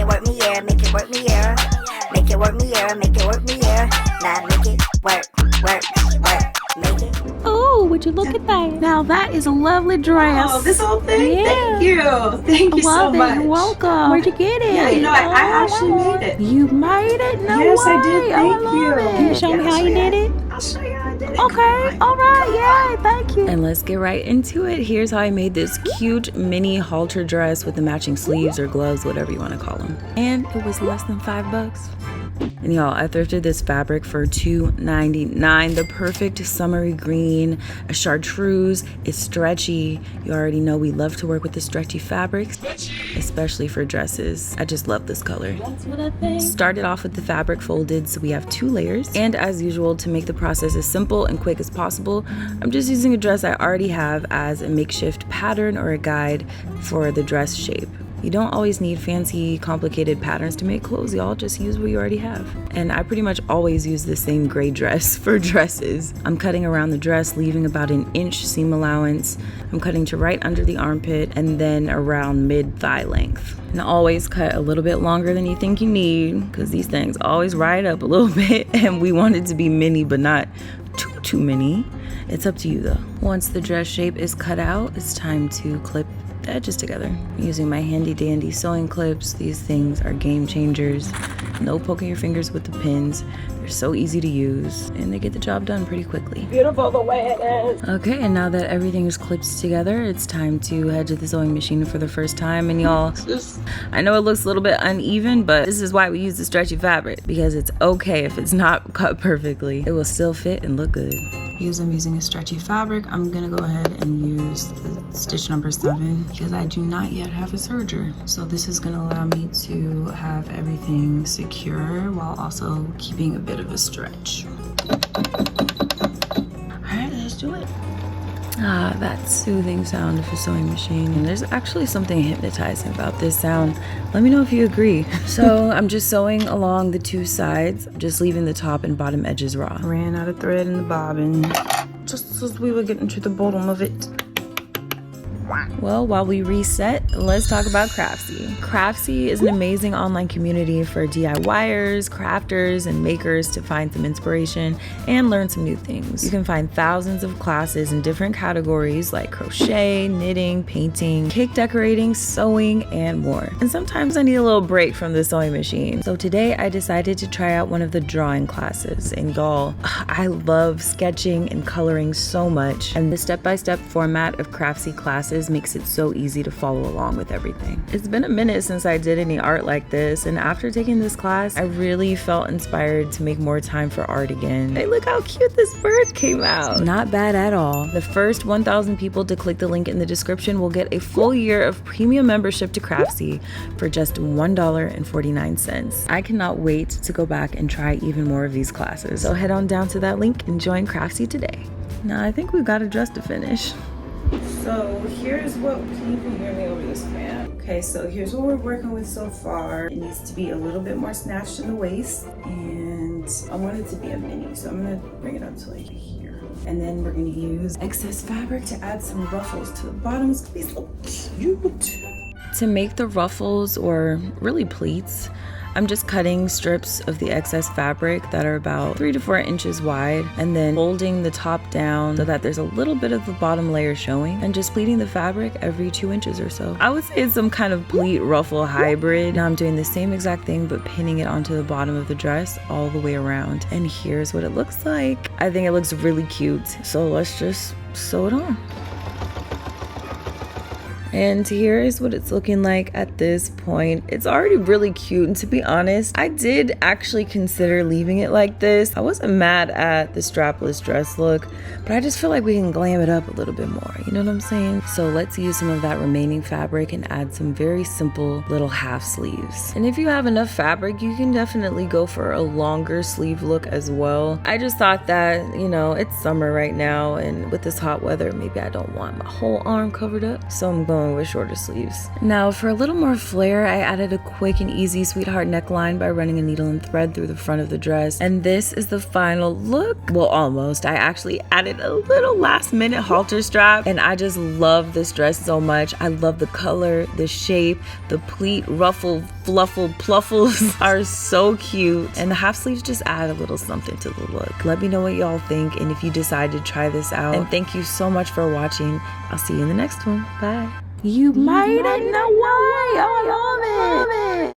it work, Miaira, make it work, Miaira. Make it work, Miaira, make it work, Miaira. Now make it work, make it. Oh, would you look at that? Now that is a lovely dress. Oh, this whole thing? Yeah. Thank you. Thank you so much. You're welcome. Where'd you get it? Yeah, you know, I actually made it. You made it? No yes, way. I did. Thank you. Can you show me how you did it? I'll show you how I did it. Okay, all right, yay, thank you. And let's get right into it. Here's how I made this cute mini halter dress with the matching sleeves or gloves, whatever you want to call them. And it was less than $5. And y'all, I thrifted this fabric for $2.99. The perfect summery green, a chartreuse. It's stretchy. You already know we love to work with the stretchy fabrics, especially for dresses. I just love this color. That's what I think. Started off with the fabric folded, so we have 2 layers. And as usual, to make the process as simple and quick as possible, I'm just using a dress I already have as a makeshift pattern or a guide for the dress shape. You don't always need fancy, complicated patterns to make clothes, y'all. Just use what you already have. And I pretty much always use the same gray dress for dresses. I'm cutting around the dress, leaving about an inch seam allowance. I'm cutting to right under the armpit and then around mid-thigh length. And always cut a little bit longer than you think you need, because these things always ride up a little bit, and we want it to be mini, but not too mini. It's up to you though. Once the dress shape is cut out, it's time to clip the edges together. I'm using my handy dandy sewing clips. These things are game changers. No poking your fingers with the pins. They're so easy to use and they get the job done pretty quickly. Beautiful the way it is. Okay, and now that everything is clipped together, it's time to head to the sewing machine for the first time. And y'all, I know it looks a little bit uneven, but this is why we use the stretchy fabric, because it's okay if it's not cut perfectly. It will still fit and look good. Because I'm using a stretchy fabric, I'm gonna go ahead and use the stitch number 7 because I do not yet have a serger. So this is gonna allow me to have everything secure while also keeping a bit of a stretch. All right, let's do it. Ah, that soothing sound of a sewing machine. And there's actually something hypnotizing about this sound. Let me know if you agree. So I'm just sewing along the 2 sides, just leaving the top and bottom edges raw. Ran out of thread in the bobbin, just as we were getting to the bottom of it. Well, while we reset, let's talk about Craftsy. Craftsy is an amazing online community for DIYers, crafters, and makers to find some inspiration and learn some new things. You can find thousands of classes in different categories like crochet, knitting, painting, cake decorating, sewing, and more. And sometimes I need a little break from the sewing machine. So today I decided to try out one of the drawing classes. And y'all, I love sketching and coloring so much. And the step-by-step format of Craftsy classes makes it so easy to follow along with everything. It's been a minute since I did any art like this, and after taking this class, I really felt inspired to make more time for art again. Hey, look how cute this bird came out. Not bad at all. The first 1,000 people to click the link in the description will get a full year of premium membership to Craftsy for just $1.49. I cannot wait to go back and try even more of these classes. So head on down to that link and join Craftsy today. Now I think we've got a dress to finish. So here's what, can you hear me over this fan? Okay, so here's what we're working with so far. It needs to be a little bit more snatched in the waist, and I want it to be a mini, so I'm gonna bring it up to like here. And then we're gonna use excess fabric to add some ruffles to the bottom. It's gonna be so cute. To make the ruffles, or really pleats, I'm just cutting strips of the excess fabric that are about 3 to 4 inches wide, and then folding the top down so that there's a little bit of the bottom layer showing, and just pleating the fabric every 2 inches or so. I would say it's some kind of pleat ruffle hybrid. Now I'm doing the same exact thing but pinning it onto the bottom of the dress all the way around. And here's what it looks like. I think it looks really cute. So let's just sew it on. And here is what it's looking like at this point. It's already really cute, and to be honest, I did actually consider leaving it like this. I wasn't mad at the strapless dress look, but I just feel like we can glam it up a little bit more, you know what I'm saying? So let's use some of that remaining fabric and add some very simple little half sleeves. And if you have enough fabric, you can definitely go for a longer sleeve look as well. I just thought that, you know, it's summer right now, and with this hot weather, maybe I don't want my whole arm covered up, so I'm going with shorter sleeves. Now for a little more flair, I added a quick and easy sweetheart neckline by running a needle and thread through the front of the dress, and this is the final look. Well, almost. I actually added a little last minute halter strap, and I just love this dress so much. I love the color, the shape, the pleat ruffle pluffles are so cute. And the half sleeves just add a little something to the look. Let me know what y'all think and if you decide to try this out. And thank you so much for watching. I'll see you in the next one. Bye. You made it? No way. Oh, I love it.